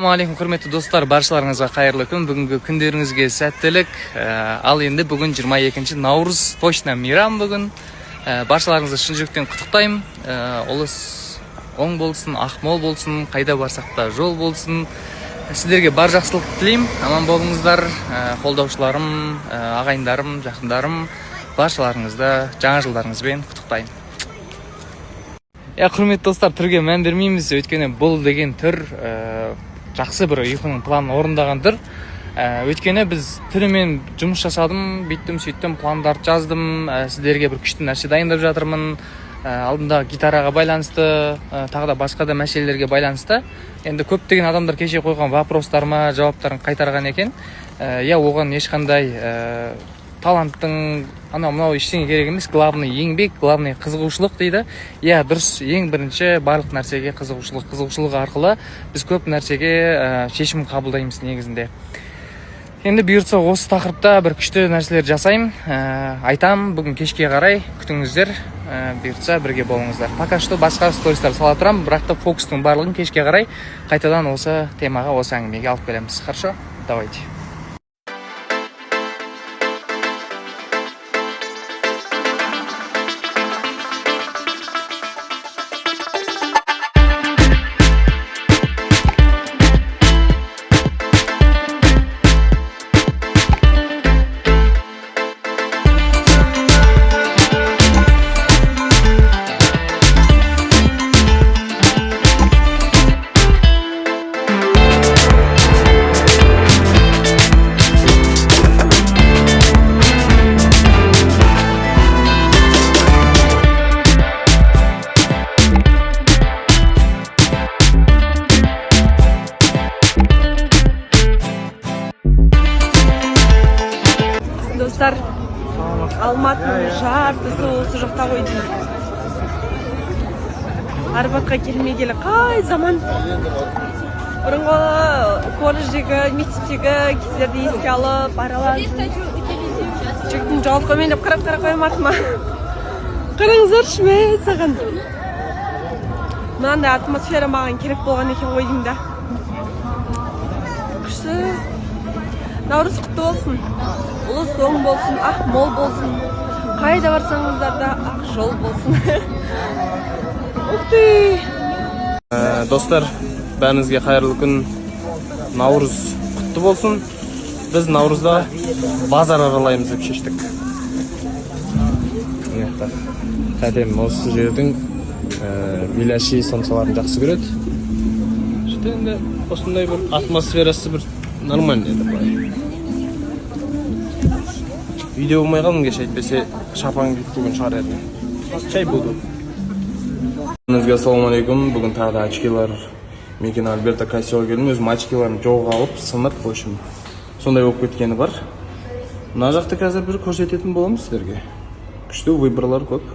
Ассалаумағалейкум, құрметті достар, баршаларыңызға қайырлы күн. Бүгінгі күндеріңізге сәттілік. Ал енді бүгін 22 наурыз, точно мейрам бүгін. Баршаларыңызды шын жүректен құттықтаймын. Олыс оң болсын, ақмол болсын, қайда барсақ та жол болсын. Сіздерге бар жақсылық тілеймін. Аман болыңыздар, қолдаушыларым, ағайындарым, жақындарым, баршаларыңызды жаңа жылдарыңызбен құттықтаймын. Құрметті достар, түрге мән бермейміз, өйткені бұл деген түр жақсы бір ұйқының планын орындаған түр. Өйткені біз түрімен жұмыс жасадым, бүйттім, сөйттім, пландарды жаздым, сіздерге бір күшті нәрсе дайындап жатырмын. Алдындағы гитараға байланысты, тағы да басқа да мәселелерге байланысты. Енді көптеген адамдар кеше қойған вопростарыма жауаптарын қайтарған екен. Оған ешқандай таланттың анау ештеңе керек емес, главный еңбек, главный қызығушылық дейді. Дұрыс, ең бірінші барлық нәрсеге қызығушылық арқылы біз көп нәрсеге шешім қабылдаймыз негізінде. Енді бұйыртса осы тақырыпта бір күшті нәрселер жасаймын, айтам, бүгін кешке қарай күтіңіздер, бұйыртса бірге болыңыздар. Пока что басқа стористар сала тұрам, бірақ та фокустың барлығын кешке қарай қайтадан осы темаға, осы әңгімеге алып келеміз. Хорошо? Давайте. Достар, Алматының жартысы осы жақта ғой деймін. Арбатқа келмегелі қай заман. Бұрынғы колледждегі, мектептегі кездерді еске алып, араласып. Жігіттің жауап қоймайын деп қарап қойым артыма. Қараңыздаршы ме саған. Мынандай атмосфера маған керек болған екен ғой деймін да. Күшті. Наурыз құтты болсын. Ұлыс оң болсын, ақ мол болсын. Қайда барсаңыздар да ақ жол болсын. Достар, бәріңізге қайырлы күн. Наурыз құтты болсын. Біз наурызда базар аралаймыз деп шештік. Қадем осы жердің миляши сомсаларын жақсы көреді. Енді осындай бір атмосферасы бір нормальный еді былай. Видео болмай қалдым кеше, әйтпесе шапан бүгін шығар еді. Чай буду. Ассалаумағалейкум. Бүгін тағы да очкилар мекені Альберто Кассиоға келдім. Өзім очкиларын жоғалып алып, сынып, в общем, сондай болып кеткені бар. Мына жақты қазір бір көрсететін боламыз сіздерге. Күшті выборлар көп.